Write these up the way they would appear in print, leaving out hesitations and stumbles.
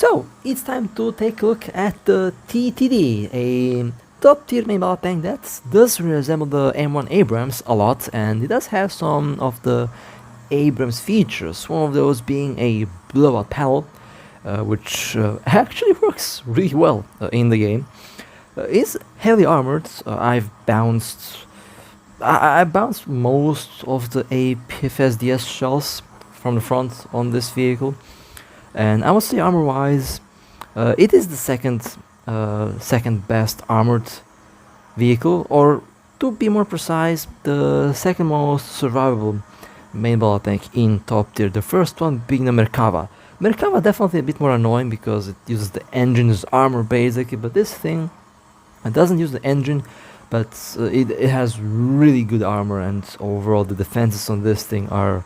So, it's time to take a look at the TTD, a top tier main battle tank that does resemble the M1 Abrams a lot, and it does have some of the Abrams features, one of those being a blowout panel, which actually works really well in the game. It's heavily armored. I bounced most of the APFSDS shells from the front on this vehicle, and I would say armor-wise, it is the second best armored vehicle, or to be more precise, the second most survivable main battle tank in top tier. The first one being the Merkava. Merkava definitely a bit more annoying because it uses the engine's armor basically, but this thing, it doesn't use the engine, but it has really good armor, and overall the defenses on this thing are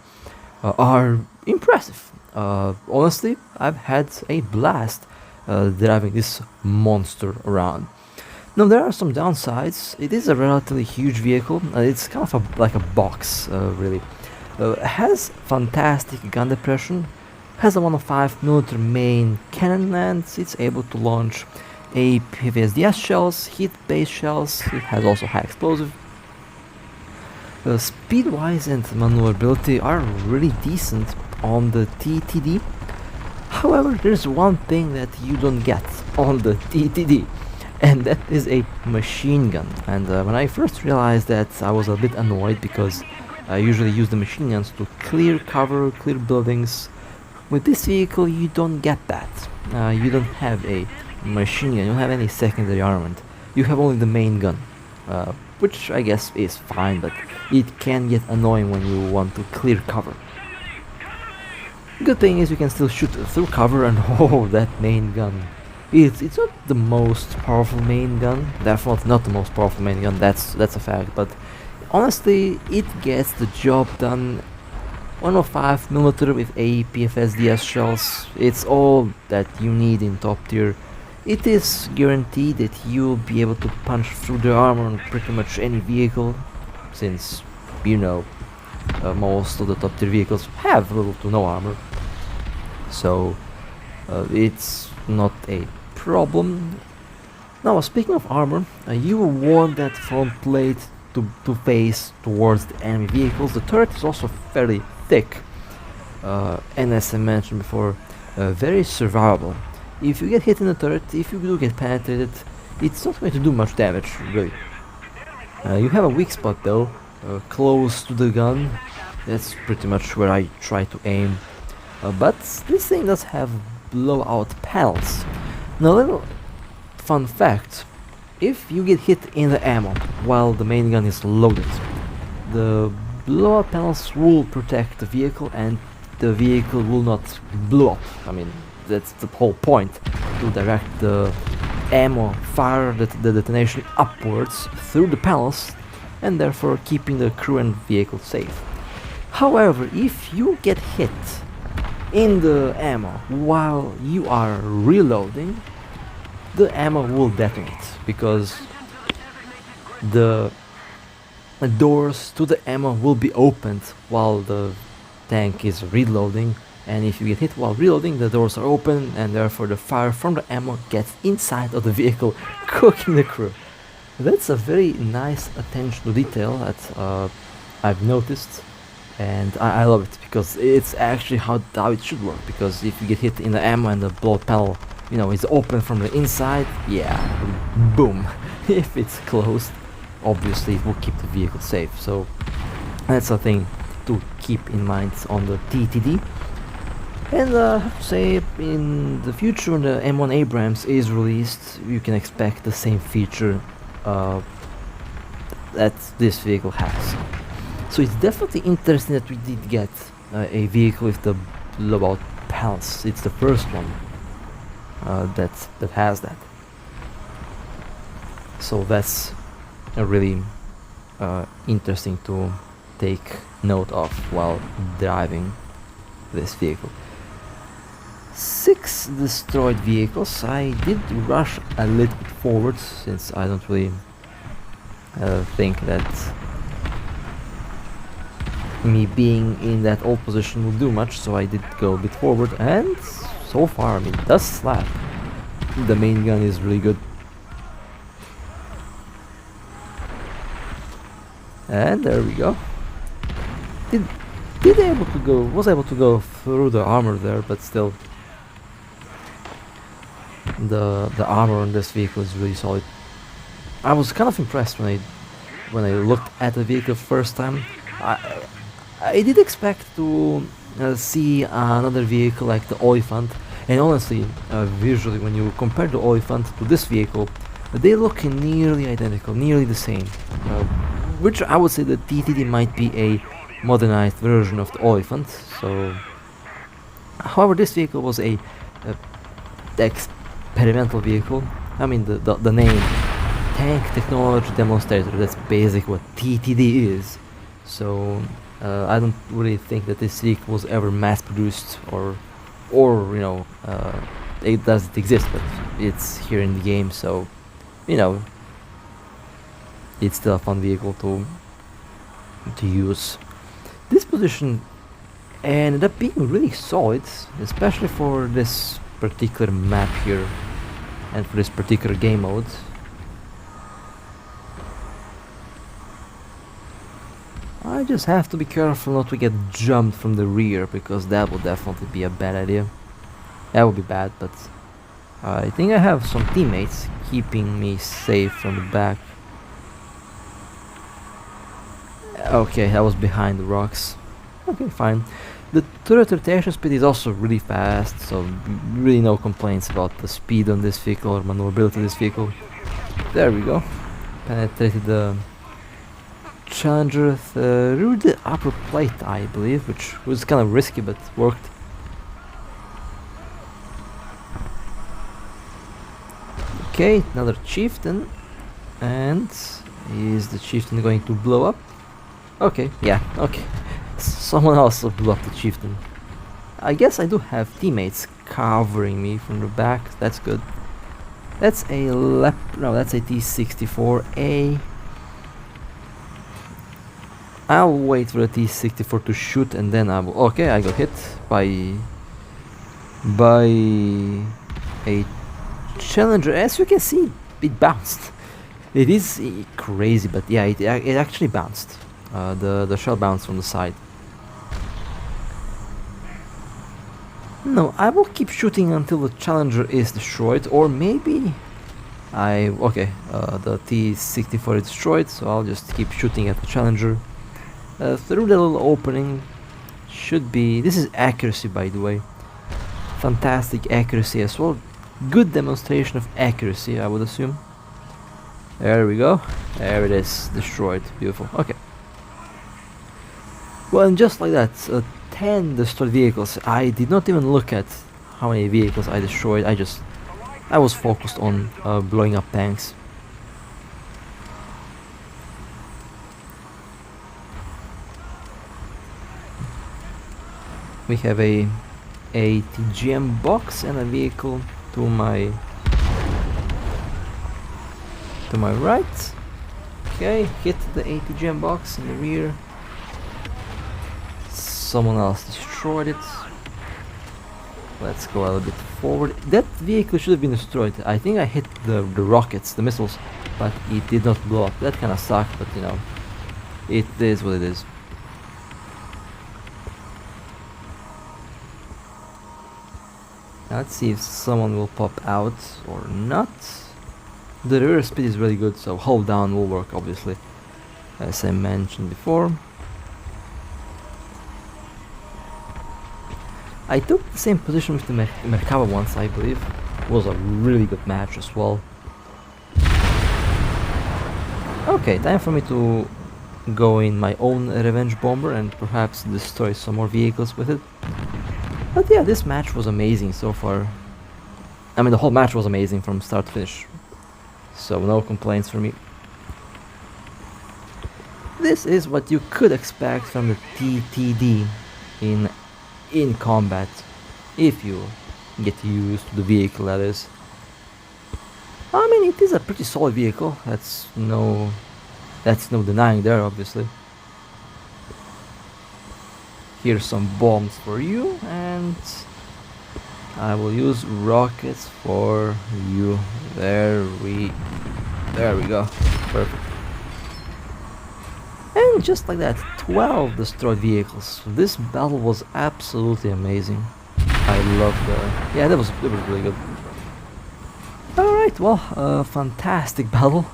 impressive. Honestly, I've had a blast driving this monster around. Now there are some downsides. It is a relatively huge vehicle. It's kind of like a box, really. Has fantastic gun depression. Has a 105mm main cannon, and it's able to launch APFSDS shells, hit-based shells. It has also high explosive. Speed-wise and maneuverability are really decent on the TTD. However, there's one thing that you don't get on the TTD, and that is a machine gun. And when I first realized that, I was a bit annoyed because I usually use the machine guns to clear cover, clear buildings. With this vehicle, you don't get that. You don't have a machine gun, you don't have any secondary armament. You have only the main gun, which I guess is fine, but it can get annoying when you want to clear cover. Good thing is you can still shoot through cover, and oh, that main gun. It's not the most powerful main gun, definitely not the most powerful main gun, that's a fact, but honestly, it gets the job done. 105mm with APFSDS shells, it's all that you need in top tier. It is guaranteed that you'll be able to punch through the armor on pretty much any vehicle, since, you know, most of the top tier vehicles have little to no armor. So, it's not a problem. Now, speaking of armor, you want that front plate to face towards the enemy vehicles. The turret is also fairly thick, and as I mentioned before, very survivable. If you get hit in the turret, if you do get penetrated, it's not going to do much damage, really. You have a weak spot though, close to the gun. That's pretty much where I try to aim. But this thing does have blowout panels. Now, a little fun fact: if you get hit in the ammo while the main gun is loaded, the blowout panels will protect the vehicle, and the vehicle will not blow up. I mean, that's the whole point, to direct the ammo fire, the detonation upwards through the panels, and therefore keeping the crew and vehicle safe. However, if you get hit in the ammo while you are reloading, the ammo will detonate, because the doors to the ammo will be opened while the tank is reloading, and if you get hit while reloading, the doors are open, and therefore the fire from the ammo gets inside of the vehicle, cooking the crew. That's a very nice attention to detail that I've noticed, and I love it, because it's actually how it should work. Because if you get hit in the ammo and the blowout panel, you know, is open from the inside, yeah, boom. If it's closed, obviously it will keep the vehicle safe. So that's a thing to keep in mind on the TTD. And I have to say, in the future, when the M1 Abrams is released, you can expect the same feature that this vehicle has. So it's definitely interesting that we did get a vehicle with the blowout panels. It's the first one that has that. So that's a really interesting to take note of while driving this vehicle. 6 destroyed vehicles. I did rush a little bit forward, since I don't really think that me being in that old position will do much, so I did go a bit forward, and so far, I mean, it does slap. The main gun is really good. And there we go. Was able to go through the armor there, but still, the armor on this vehicle is really solid. I was kind of impressed when I looked at the vehicle first time. I did expect to see another vehicle like the Oliphant, and honestly, visually, when you compare the Oliphant to this vehicle, they look nearly identical, nearly the same. Which I would say the TTD might be a modernized version of the Oliphant. So, however, this vehicle was a experimental vehicle. I mean, the name Tank Technology Demonstrator. That's basically what TTD is. So, I don't really think that this vehicle was ever mass-produced, or you know, it doesn't exist, but it's here in the game. So, you know, it's still a fun vehicle to use. This position ended up being really solid, especially for this particular map here and for this particular game mode. I just have to be careful not to get jumped from the rear, because that would definitely be a bad idea. That would be bad, but I think I have some teammates keeping me safe from the back. Okay, that was behind the rocks. Okay, fine. The turret rotation speed is also really fast, so really no complaints about the speed on this vehicle or maneuverability of this vehicle. There we go. Penetrated the Challenger through the upper plate, I believe, which was kind of risky but worked. Okay, another chieftain. And is the chieftain going to blow up? Okay, yeah, okay. Someone else blew up the chieftain. I guess I do have teammates covering me from the back. That's good. That's a that's a T-64A. I'll wait for the T-64 to shoot, and then I will. Okay, I got hit by a Challenger. As you can see, it bounced. It is crazy, but yeah, it actually bounced. The shell bounced from the side. No, I will keep shooting until the Challenger is destroyed, or maybe the T-64 is destroyed, so I'll just keep shooting at the Challenger through the little opening. Should be. This is accuracy, by the way. Fantastic accuracy as well. Good demonstration of accuracy, I would assume. There we go. There it is, destroyed. Beautiful. Okay. Well, and just like that, 10 destroyed vehicles. I did not even look at how many vehicles I destroyed. I was focused on blowing up tanks. We have a TGM box and a vehicle to my right. Okay, hit the ATGM box in the rear. Someone else destroyed it. Let's go a little bit forward. That vehicle should have been destroyed. I think I hit the rockets, the missiles, but it did not blow up. That kind of sucked, but you know, it is what it is. Let's see if someone will pop out or not. The rear speed is really good, so hold down will work, obviously, as I mentioned before. I took the same position with the Merkava once, I believe. It was a really good match as well. Okay, time for me to go in my own revenge bomber and perhaps destroy some more vehicles with it. But yeah, this match was amazing so far. I mean, the whole match was amazing from start to finish. So no complaints from me. This is what you could expect from the TTD in combat, if you get used to the vehicle, that is. I mean, it is a pretty solid vehicle. That's no denying there, obviously. Here's some bombs for you, and I will use rockets for you. There we go. Perfect. And just like that, 12 destroyed vehicles. This battle was absolutely amazing. I love the... Yeah, that was really good. Alright, well, fantastic battle.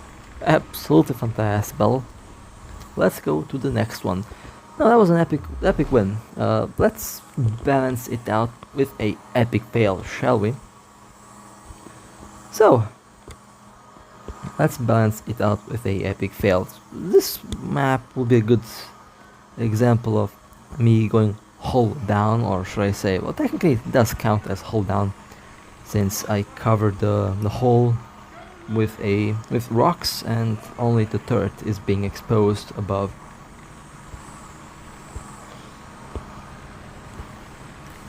Absolutely fantastic battle. Let's go to the next one. Now that was an epic win. Let's balance it out with a epic fail, shall we? So, let's balance it out with a epic fail. This map will be a good example of me going hull down, or should I say, well, technically it does count as hull down, since I covered the hull with rocks and only the turret is being exposed above.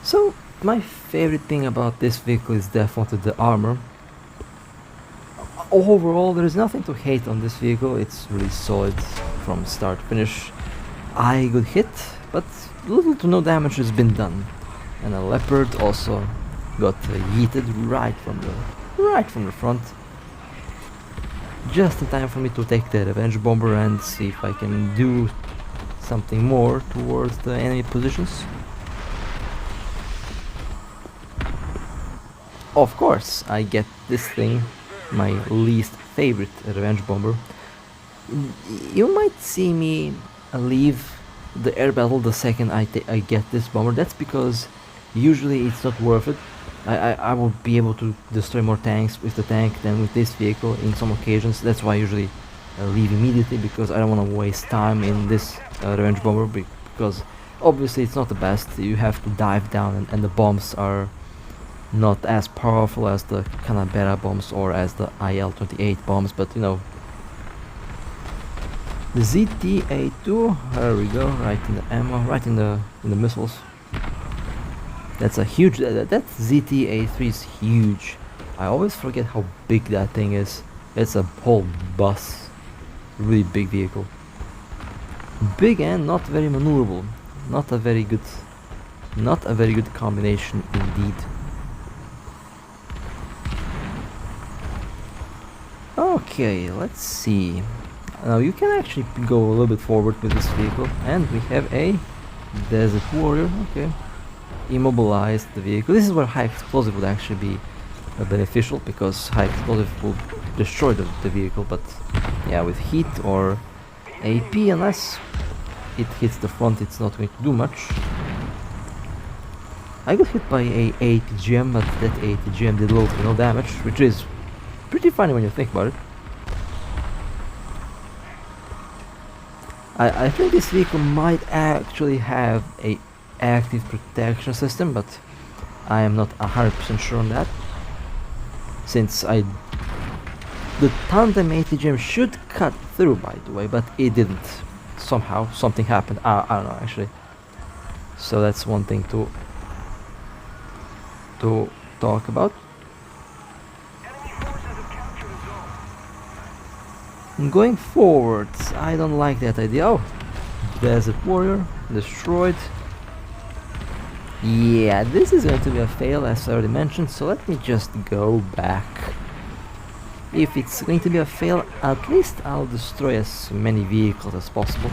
So my favorite thing about this vehicle is definitely the armor. Overall, there is nothing to hate on this vehicle. It's really solid from start to finish. I got hit, but little to no damage has been done. And a leopard also got yeeted right from the front. Just in time for me to take the revenge bomber and see if I can do something more towards the enemy positions. Of course, I get this thing, my least favorite revenge bomber. You might see me leave the air battle the second I get this bomber. That's because usually it's not worth it. I will be able to destroy more tanks with the tank than with this vehicle in some occasions. That's why I usually leave immediately, because I don't want to waste time in this revenge bomber, because obviously it's not the best. You have to dive down, and the bombs are not as powerful as the Canberra bombs or as the IL-28 bombs, but you know. The ZTA-2, there we go, right in the ammo, right in the missiles. That's a huge, that ZTA-3 is huge. I always forget how big that thing is. It's a whole bus, really big vehicle. Big and not very maneuverable. Not a very good combination indeed. Okay, let's see. Now you can actually go a little bit forward with this vehicle, and we have a desert warrior. Okay, immobilize the vehicle. This is where high explosive would actually be beneficial, because high explosive will destroy the vehicle, but yeah, with heat or AP, unless it hits the front, it's not going to do much. I got hit by a ATGM, but that ATGM did little to no damage, which is pretty funny when you think about it. I think this vehicle might actually have a active protection system, but I am not 100% sure on that, since the tandem ATGM should cut through, by the way, but it didn't. Somehow something happened. I don't know actually. So that's one thing to talk about. Going forwards, I don't like that idea. Oh, desert warrior destroyed. Yeah, this is going to be a fail, as I already mentioned, so let me just go back. If it's going to be a fail, at least I'll destroy as many vehicles as possible.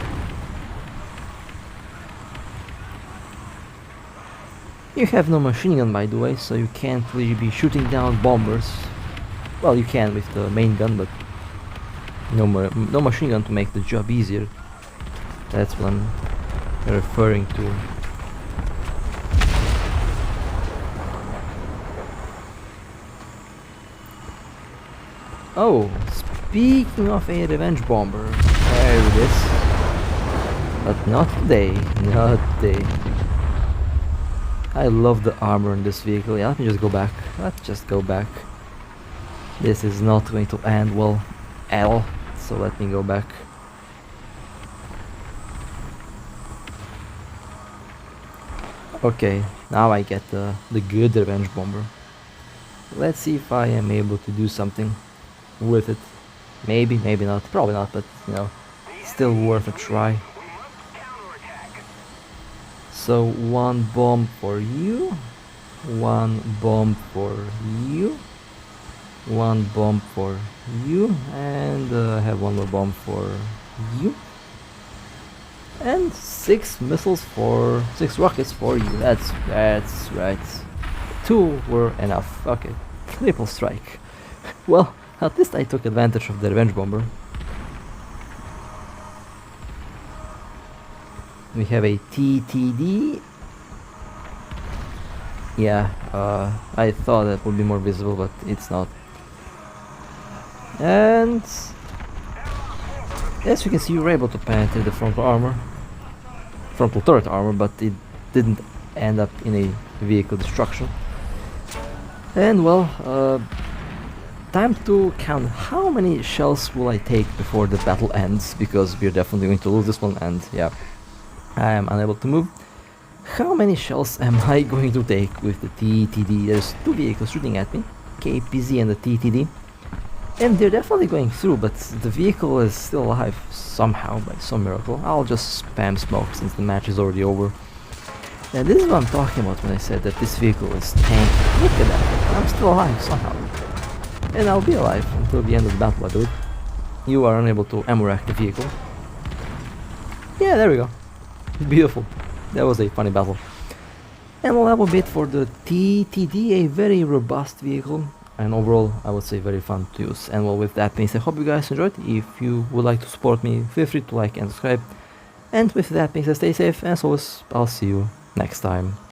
You have no machine gun, by the way, so you can't really be shooting down bombers. Well, you can with the main gun, but no machine gun to make the job easier. That's what I'm referring to. Oh, speaking of a revenge bomber, there it is. But not today, not today. I love the armor in this vehicle. Yeah, let me just go back. Let's just go back. This is not going to end well at all, so let me go back. Okay, now I get the good revenge bomber. Let's see if I am able to do something with it. Maybe, maybe not, probably not, but you know, still worth a try. So one bomb for you. One bomb for you. One bomb for you. And I have one more bomb for you. And 6 missiles for 6 rockets for you. That's right. 2 were enough. Okay, triple strike. Well, at least I took advantage of the revenge bomber. We have a TTD. Yeah, I thought that would be more visible, but it's not. And as you can see, you were able to penetrate the frontal turret armor, but it didn't end up in a vehicle destruction. And well, time to count how many shells will I take before the battle ends, because we're definitely going to lose this one, and yeah, I am unable to move. How many shells am I going to take with the TTD? There's 2 vehicles shooting at me, KPZ and the TTD. And they're definitely going through, but the vehicle is still alive somehow, by some miracle. I'll just spam smoke since the match is already over. And this is what I'm talking about when I said that this vehicle is tanky. Look at that, I'm still alive somehow. And I'll be alive until the end of the battle, I believe. You are unable to ammo rack the vehicle. Yeah, there we go. Beautiful. That was a funny battle. And well, that will be it for the TTD, a very robust vehicle. And overall, I would say very fun to use. And well, with that being said, hope you guys enjoyed. If you would like to support me, feel free to like and subscribe. And with that being said, stay safe, and as always, I'll see you next time.